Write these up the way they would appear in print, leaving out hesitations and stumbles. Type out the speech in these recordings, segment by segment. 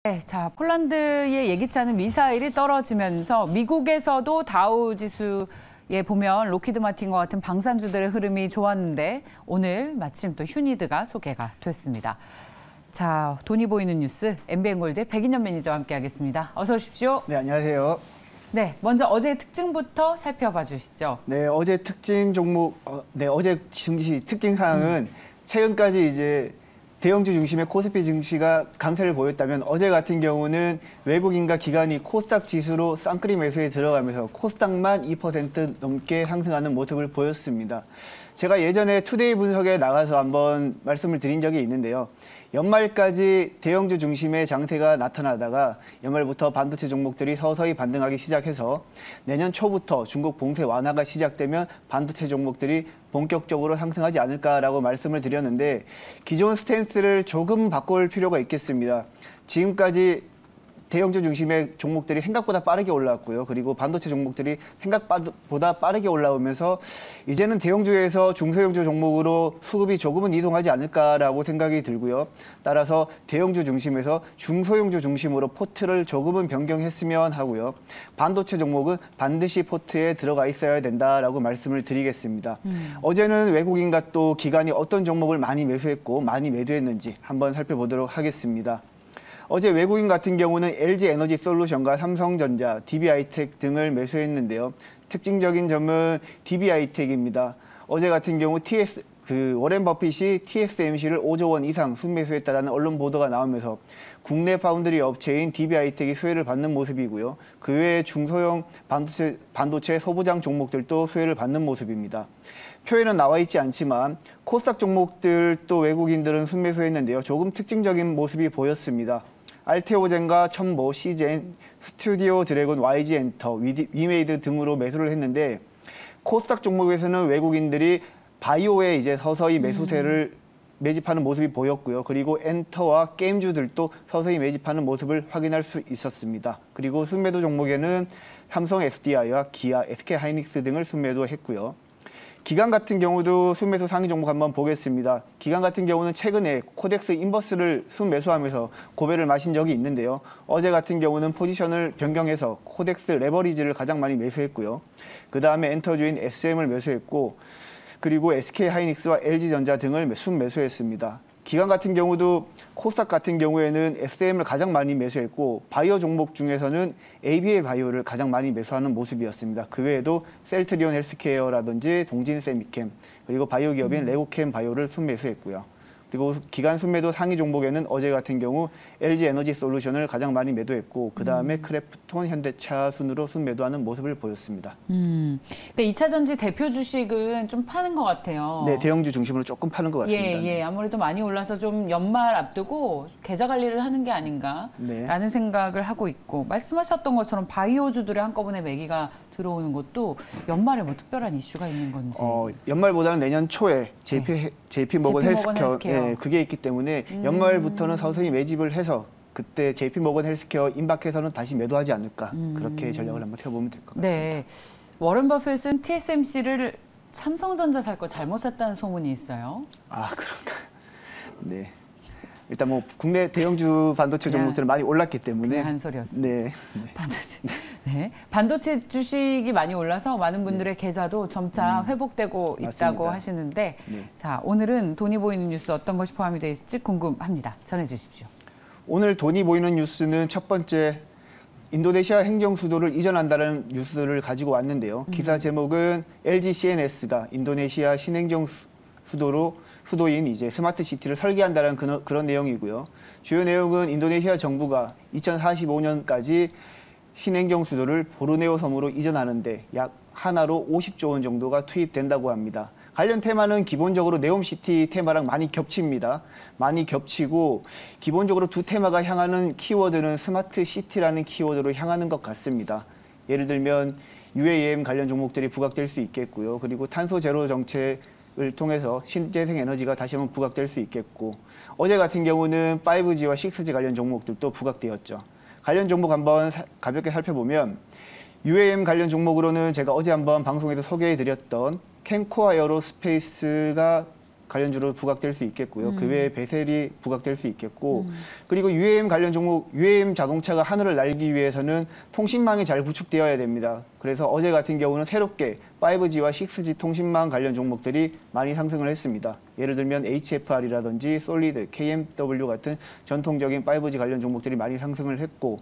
네, 자, 폴란드의 예기치 않은 미사일이 떨어지면서 미국에서도 다우 지수에 보면 로키드 마틴과 같은 방산주들의 흐름이 좋았는데 오늘 마침 또 휴니드가 소개가 됐습니다. 자, 돈이 보이는 뉴스 MBN골드의 백인현 매니저와 함께하겠습니다. 어서 오십시오. 네, 안녕하세요. 네, 먼저 어제의 특징부터 살펴봐 주시죠. 네, 어제 특징 종목, 어제 증시 특징 사항은 최근까지 이제 대형주 중심의 코스피 증시가 강세를 보였다면 어제 같은 경우는 외국인과 기관이 코스닥 지수로 쌍끌이 매수에 들어가면서 코스닥만 2% 넘게 상승하는 모습을 보였습니다. 제가 예전에 투데이 분석에 나가서 한번 말씀을 드린 적이 있는데요. 연말까지 대형주 중심의 장세가 나타나다가 연말부터 반도체 종목들이 서서히 반등하기 시작해서 내년 초부터 중국 봉쇄 완화가 시작되면 반도체 종목들이 본격적으로 상승하지 않을까라고 말씀을 드렸는데 기존 스탠스를 조금 바꿀 필요가 있겠습니다. 지금까지 대형주 중심의 종목들이 생각보다 빠르게 올라왔고요. 그리고 반도체 종목들이 생각보다 빠르게 올라오면서 이제는 대형주에서 중소형주 종목으로 수급이 조금은 이동하지 않을까라고 생각이 들고요. 따라서 대형주 중심에서 중소형주 중심으로 포트를 조금은 변경했으면 하고요. 반도체 종목은 반드시 포트에 들어가 있어야 된다라고 말씀을 드리겠습니다. 어제는 외국인과 또 기관이 어떤 종목을 많이 매수했고 많이 매도했는지 한번 살펴보도록 하겠습니다. 어제 외국인 같은 경우는 LG에너지솔루션과 삼성전자, DB하이텍 등을 매수했는데요. 특징적인 점은 DB하이텍입니다. 어제 같은 경우 워렌 버핏이 TSMC를 5조 원 이상 순매수했다라는 언론 보도가 나오면서 국내 파운드리 업체인 DB하이텍이 수혜를 받는 모습이고요. 그 외에 중소형 반도체 소부장 종목들도 수혜를 받는 모습입니다. 표에는 나와 있지 않지만 코스닥 종목들도 외국인들은 순매수했는데요. 조금 특징적인 모습이 보였습니다. 알테오젠과 첨보, 시젠, 스튜디오 드래곤, YG엔터, 위메이드 등으로 매수를 했는데 코스닥 종목에서는 외국인들이 바이오에 이제 서서히 매수세를 매집하는 모습이 보였고요. 그리고 엔터와 게임주들도 서서히 매집하는 모습을 확인할 수 있었습니다. 그리고 순매도 종목에는 삼성 SDI와 기아, SK하이닉스 등을 순매도했고요. 기관 같은 경우도 순매수 상위 종목 한번 보겠습니다. 기관 같은 경우는 최근에 코덱스 인버스를 순매수하면서 고배를 마신 적이 있는데요. 어제 같은 경우는 포지션을 변경해서 코덱스 레버리지를 가장 많이 매수했고요. 그 다음에 엔터주인 SM을 매수했고 그리고 SK하이닉스와 LG전자 등을 순매수했습니다. 기관 같은 경우도 코스닥 같은 경우에는 SM을 가장 많이 매수했고 바이오 종목 중에서는 ABA 바이오를 가장 많이 매수하는 모습이었습니다. 그 외에도 셀트리온 헬스케어라든지 동진세미캠 그리고 바이오 기업인 레고캠 바이오를 순매수했고요. 그리고 기관 순매도 상위 종목에는 어제 같은 경우 LG에너지솔루션을 가장 많이 매도했고 그 다음에 크래프톤, 현대차 순으로 순매도하는 모습을 보였습니다. 그러니까 2차전지 대표 주식은 좀 파는 것 같아요. 네, 대형주 중심으로 조금 파는 것 같습니다. 예, 아무래도 많이 올라서 좀 연말 앞두고 계좌 관리를 하는 게 아닌가라는 생각을 하고 있고 말씀하셨던 것처럼 바이오주들의 한꺼번에 매기가 들어오는 것도 연말에 뭐 특별한 이슈가 있는 건지. 연말보다는 내년 초에 JP모건 헬스케어 그게 있기 때문에 연말부터는 서서히 매집을 해서 그때 JP모건 헬스케어 임박해서는 다시 매도하지 않을까 그렇게 전략을 한번 세워보면 될 것 같습니다. 네, 워런 버핏은 TSMC를 삼성전자 살 거 잘못 샀다는 소문이 있어요. 아, 그런가요? 네. 일단 뭐 국내 대형주 반도체 종목들은 많이 올랐기 때문에 한 소리였습니다. 네. 반도체 주식이 많이 올라서 많은 분들의 계좌도 점차 회복되고 있다고 맞습니다. 하시는데 자, 오늘은 돈이 보이는 뉴스 어떤 것이 포함이 되어 있을지 궁금합니다. 전해주십시오. 오늘 돈이 보이는 뉴스는 첫 번째 인도네시아 행정수도를 이전한다는 뉴스를 가지고 왔는데요. 기사 제목은 LG CNS가 인도네시아 신행정 수도인 이제 스마트 시티를 설계한다는 그런 내용이고요. 주요 내용은 인도네시아 정부가 2045년까지 신행정 수도를 보르네오 섬으로 이전하는데 약 하나로 50조 원 정도가 투입된다고 합니다. 관련 테마는 기본적으로 네옴시티 테마랑 많이 겹칩니다. 많이 겹치고 기본적으로 두 테마가 향하는 키워드는 스마트 시티라는 키워드로 향하는 것 같습니다. 예를 들면 UAM 관련 종목들이 부각될 수 있겠고요. 그리고 탄소 제로 정책을 통해서 신재생 에너지가 다시 한번 부각될 수 있겠고 어제 같은 경우는 5G와 6G 관련 종목들도 부각되었죠. 관련 종목 한번 가볍게 살펴보면 UAM 관련 종목으로는 제가 어제 한번 방송에서 소개해드렸던 캔코아 에어로스페이스가 관련주로 부각될 수 있겠고요. 그 외에 베셀이 부각될 수 있겠고, 그리고 UAM 관련 종목, UAM 자동차가 하늘을 날기 위해서는 통신망이 잘 구축되어야 됩니다. 그래서 어제 같은 경우는 새롭게 5G와 6G 통신망 관련 종목들이 많이 상승을 했습니다. 예를 들면 HFR이라든지 솔리드, KMW 같은 전통적인 5G 관련 종목들이 많이 상승을 했고,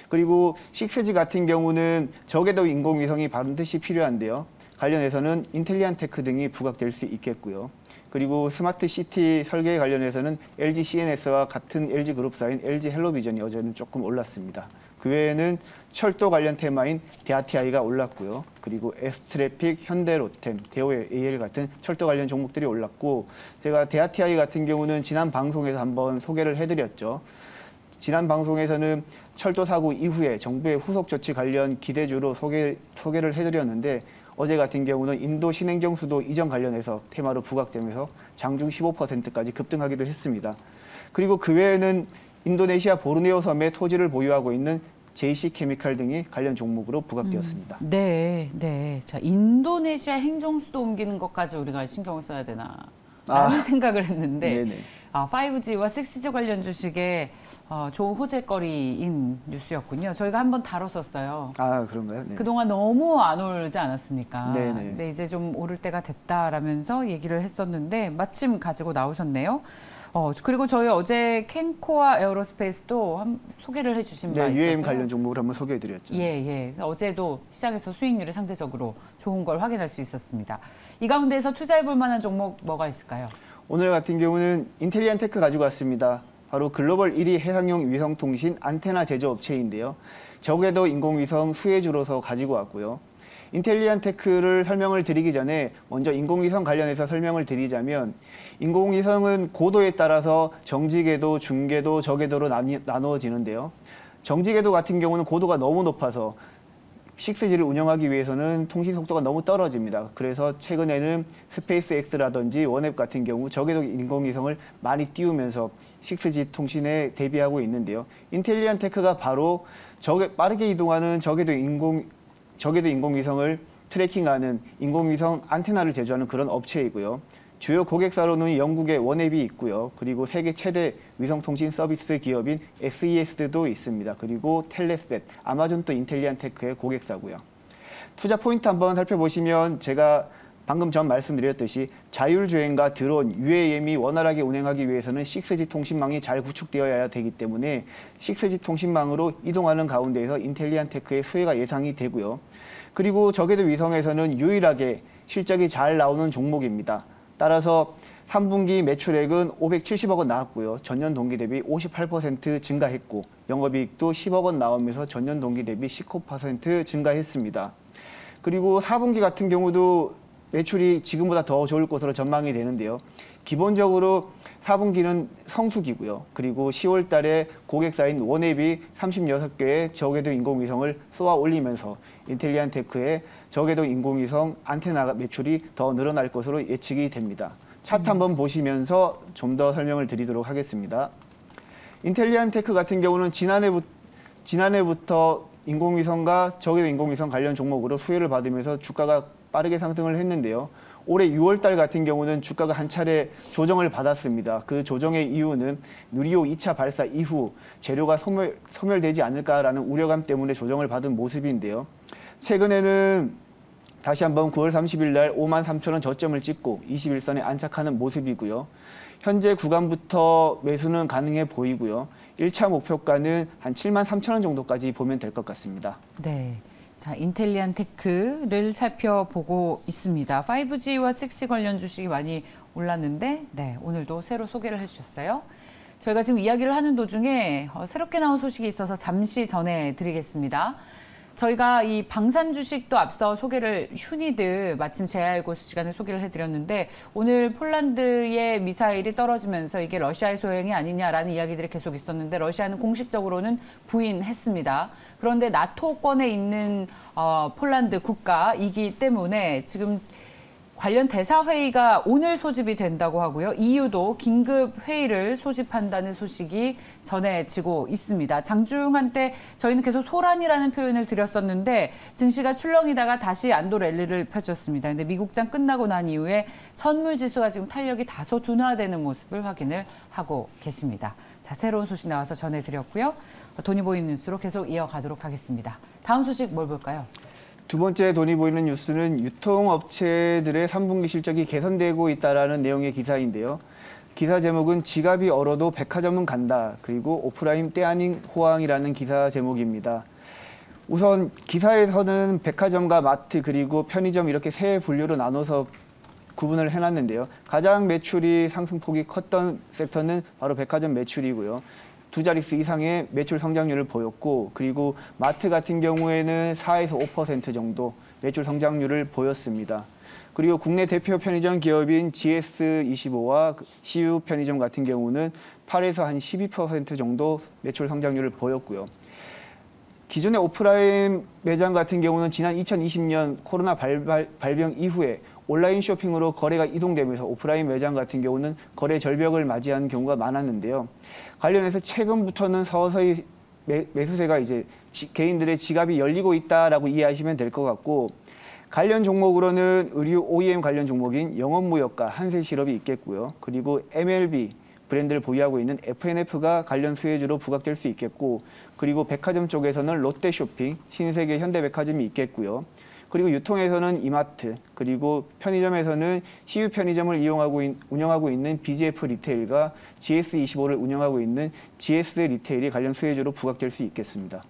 그리고 6G 같은 경우는 저궤도 인공위성이 반드시 필요한데요. 관련해서는 인텔리안테크 등이 부각될 수 있겠고요. 그리고 스마트 시티 설계 관련해서는 LG CNS와 같은 LG 그룹사인 LG 헬로비전이 어제는 조금 올랐습니다. 그 외에는 철도 관련 테마인 데아티아이가 올랐고요. 그리고 에스트래픽, 현대로템, 대우AL 같은 철도 관련 종목들이 올랐고, 제가 데아티아이 같은 경우는 지난 방송에서 한번 소개를 해드렸죠. 지난 방송에서는 철도 사고 이후에 정부의 후속 조치 관련 기대주로 소개를 해드렸는데, 어제 같은 경우는 인도 신행정 수도 이전 관련해서 테마로 부각되면서 장중 15%까지 급등하기도 했습니다. 그리고 그 외에는 인도네시아 보르네오 섬에 토지를 보유하고 있는 JC케미칼 등이 관련 종목으로 부각되었습니다. 네, 네. 자, 인도네시아 행정수도 옮기는 것까지 우리가 신경을 써야 되나 라는 생각을 했는데, 네네. 5G와 6G 관련 주식에 좋은 호재거리인 뉴스였군요. 저희가 한번 다뤘었어요. 아, 그런가요? 네. 그동안 너무 안 오르지 않았습니까? 네네. 근데 이제 좀 오를 때가 됐다라면서 얘기를 했었는데 마침 가지고 나오셨네요. 그리고 저희 어제 캔코아 에어로스페이스도 소개를 해주신 바 네, 있어서 UAM 관련 종목을 한번 소개해드렸죠. 예, 예. 그래서 어제도 시장에서 수익률이 상대적으로 좋은 걸 확인할 수 있었습니다. 이 가운데서 투자해볼 만한 종목 뭐가 있을까요? 오늘 같은 경우는 인텔리안테크 가지고 왔습니다. 바로 글로벌 1위 해상용 위성통신 안테나 제조업체인데요. 저궤도 인공위성 수혜주로서 가지고 왔고요. 인텔리안테크를 설명을 드리기 전에 먼저 인공위성 관련해서 설명을 드리자면, 인공위성은 고도에 따라서 정지궤도, 중궤도, 저궤도로 나누어지는데요. 정지궤도 같은 경우는 고도가 너무 높아서 6G를 운영하기 위해서는 통신 속도가 너무 떨어집니다. 그래서 최근에는 스페이스X라든지 원앱 같은 경우 저궤도 인공위성을 많이 띄우면서 6G 통신에 대비하고 있는데요. 인텔리안테크가 바로 빠르게 이동하는 저궤도 인공위성을 트래킹하는 인공위성 안테나를 제조하는 그런 업체이고요. 주요 고객사로는 영국의 원앱이 있고요. 그리고 세계 최대 위성통신 서비스 기업인 SES도 있습니다. 그리고 텔레셋, 아마존도 인텔리안테크의 고객사고요. 투자 포인트 한번 살펴보시면 제가 방금 전 말씀드렸듯이 자율주행과 드론, UAM이 원활하게 운행하기 위해서는 6G 통신망이 잘 구축되어야 되기 때문에 6G 통신망으로 이동하는 가운데에서 인텔리안테크의 수혜가 예상이 되고요. 그리고 저궤도 위성에서는 유일하게 실적이 잘 나오는 종목입니다. 따라서 3분기 매출액은 570억 원 나왔고요. 전년 동기 대비 58% 증가했고, 영업이익도 10억 원 나오면서 전년 동기 대비 19% 증가했습니다. 그리고 4분기 같은 경우도 매출이 지금보다 더 좋을 것으로 전망이 되는데요. 기본적으로 4분기는 성수기고요. 그리고 10월 달에 고객사인 원앱이 36개의 저궤도 인공위성을 쏘아 올리면서 인텔리안테크의 저궤도 인공위성 안테나 매출이 더 늘어날 것으로 예측이 됩니다. 차트 한번 보시면서 좀 더 설명을 드리도록 하겠습니다. 인텔리안테크 같은 경우는 지난해부터 인공위성과 저궤도 인공위성 관련 종목으로 수혜를 받으면서 주가가 빠르게 상승을 했는데요. 올해 6월 달 같은 경우는 주가가 한 차례 조정을 받았습니다. 그 조정의 이유는 누리호 2차 발사 이후 재료가 소멸되지 않을까라는 우려감 때문에 조정을 받은 모습인데요. 최근에는 다시 한번 9월 30일 날 53,000원 저점을 찍고 21선에 안착하는 모습이고요. 현재 구간부터 매수는 가능해 보이고요. 1차 목표가는 한 73,000원 정도까지 보면 될 것 같습니다. 네. 자, 인텔리안테크를 살펴보고 있습니다. 5G와 6G 관련 주식이 많이 올랐는데, 네, 오늘도 새로 소개를 해주셨어요. 저희가 지금 이야기를 하는 도중에 새롭게 나온 소식이 있어서 잠시 전해드리겠습니다. 저희가 이 방산 주식도 앞서 소개를 휴니드 마침 제알고 시간에 소개를 해드렸는데, 오늘 폴란드의 미사일이 떨어지면서 이게 러시아의 소행이 아니냐라는 이야기들이 계속 있었는데 러시아는 공식적으로는 부인했습니다. 그런데 나토권에 있는 폴란드 국가이기 때문에 지금 관련 대사회의가 오늘 소집이 된다고 하고요. EU도 긴급 회의를 소집한다는 소식이 전해지고 있습니다. 장중한 때 저희는 계속 소란이라는 표현을 드렸었는데 증시가 출렁이다가 다시 안도 랠리를 펼쳤습니다. 근데 미국장 끝나고 난 이후에 선물 지수가 지금 탄력이 다소 둔화되는 모습을 확인을 하고 계십니다. 자, 새로운 소식 나와서 전해드렸고요. 돈이 보이는 뉴스로 계속 이어가도록 하겠습니다. 다음 소식 뭘 볼까요? 두 번째 돈이 보이는 뉴스는 유통업체들의 3분기 실적이 개선되고 있다는 내용의 기사인데요. 기사 제목은 지갑이 얼어도 백화점은 간다. 그리고 오프라인 때 아닌 호황이라는 기사 제목입니다. 우선 기사에서는 백화점과 마트 그리고 편의점 이렇게 세 분류로 나눠서 구분을 해놨는데요. 가장 매출이 상승폭이 컸던 섹터는 바로 백화점 매출이고요. 두 자릿수 이상의 매출 성장률을 보였고, 그리고 마트 같은 경우에는 4에서 5% 정도 매출 성장률을 보였습니다. 그리고 국내 대표 편의점 기업인 GS25와 CU 편의점 같은 경우는 8에서 한 12% 정도 매출 성장률을 보였고요. 기존의 오프라인 매장 같은 경우는 지난 2020년 코로나 발병 이후에 온라인 쇼핑으로 거래가 이동되면서 오프라인 매장 같은 경우는 거래 절벽을 맞이하는 경우가 많았는데요. 관련해서 최근부터는 서서히 매수세가 이제 개인들의 지갑이 열리고 있다라고 이해하시면 될 것 같고, 관련 종목으로는 의류 OEM 관련 종목인 영업무역과 한세실업이 있겠고요. 그리고 MLB 브랜드를 보유하고 있는 F&F가 관련 수혜주로 부각될 수 있겠고, 그리고 백화점 쪽에서는 롯데쇼핑, 신세계, 현대백화점이 있겠고요. 그리고 유통에서는 이마트, 그리고 편의점에서는 CU 편의점을 운영하고 있는 BGF 리테일과 GS25를 운영하고 있는 GS 리테일이 관련 수혜주로 부각될 수 있겠습니다.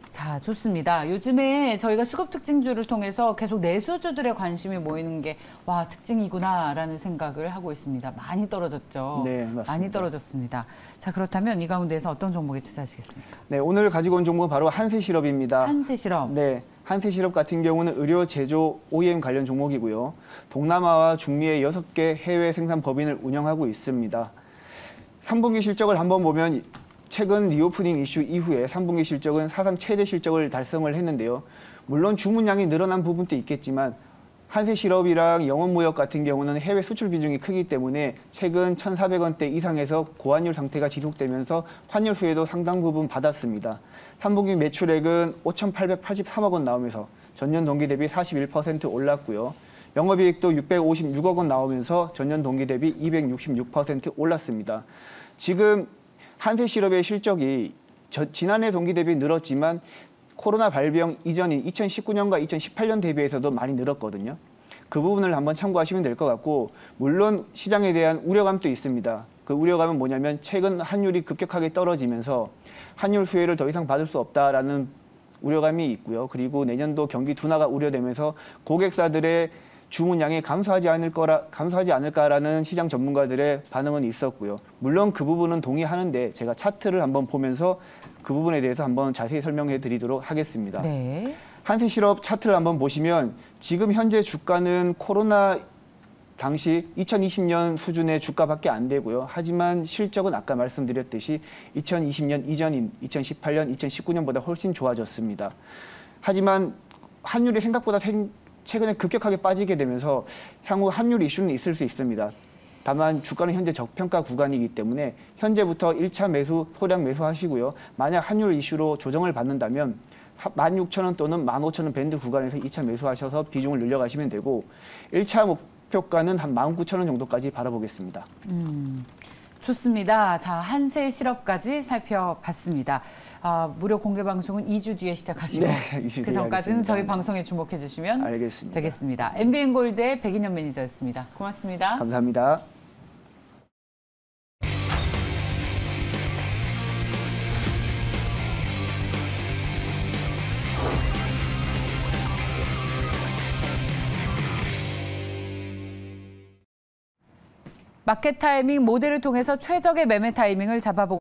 자, 좋습니다. 요즘에 저희가 수급 특징주를 통해서 계속 내수주들의 관심이 모이는 게 와, 특징이구나라는 생각을 하고 있습니다. 많이 떨어졌죠? 네, 맞습니다. 많이 떨어졌습니다. 자, 그렇다면 이 가운데에서 어떤 종목에 투자하시겠습니까? 네, 오늘 가지고 온 종목은 바로 한세실업입니다. 한세실업. 네, 한세실업 같은 경우는 의료 제조 OEM 관련 종목이고요. 동남아와 중미의 6개 해외 생산 법인을 운영하고 있습니다. 3분기 실적을 한번 보면 최근 리오프닝 이슈 이후에 3분기 실적은 사상 최대 실적을 달성을 했는데요. 물론 주문량이 늘어난 부분도 있겠지만 한세실업이랑 영업무역 같은 경우는 해외 수출 비중이 크기 때문에 최근 1,400원대 이상에서 고환율 상태가 지속되면서 환율 수혜도 상당 부분 받았습니다. 3분기 매출액은 5,883억 원 나오면서 전년 동기 대비 41% 올랐고요. 영업이익도 656억 원 나오면서 전년 동기 대비 266% 올랐습니다. 지금 한세실업의 실적이 지난해 동기 대비 늘었지만 코로나 발병 이전인 2019년과 2018년 대비해서도 많이 늘었거든요. 그 부분을 한번 참고하시면 될 것 같고, 물론 시장에 대한 우려감도 있습니다. 그 우려감은 뭐냐면 최근 환율이 급격하게 떨어지면서 환율 수혜를 더 이상 받을 수 없다라는 우려감이 있고요. 그리고 내년도 경기 둔화가 우려되면서 고객사들의 주문량이 감소하지 않을까라는 시장 전문가들의 반응은 있었고요. 물론 그 부분은 동의하는데 제가 차트를 한번 보면서 그 부분에 대해서 한번 자세히 설명해 드리도록 하겠습니다. 네. 한세실업 차트를 한번 보시면 지금 현재 주가는 코로나 당시 2020년 수준의 주가밖에 안 되고요. 하지만 실적은 아까 말씀드렸듯이 2020년 이전인 2018년, 2019년보다 훨씬 좋아졌습니다. 하지만 환율이 생각보다 최근에 급격하게 빠지게 되면서 향후 환율 이슈는 있을 수 있습니다. 다만 주가는 현재 저평가 구간이기 때문에 현재부터 1차 매수, 소량 매수하시고요. 만약 환율 이슈로 조정을 받는다면 16,000원 또는 15,000원 밴드 구간에서 2차 매수하셔서 비중을 늘려가시면 되고, 1차 목표가는 한 19,000원 정도까지 바라보겠습니다. 좋습니다. 자, 한세실업까지 살펴봤습니다. 무료 공개 방송은 2주 뒤에 시작하시고 네, 2주 뒤에 그 전까지는 하겠습니다. 저희 방송에 주목해 주시면 알겠습니다. 되겠습니다. MBN골드의 백인현 매니저였습니다. 고맙습니다. 감사합니다. 마켓 타이밍 모델을 통해서 최적의 매매 타이밍을 잡아보고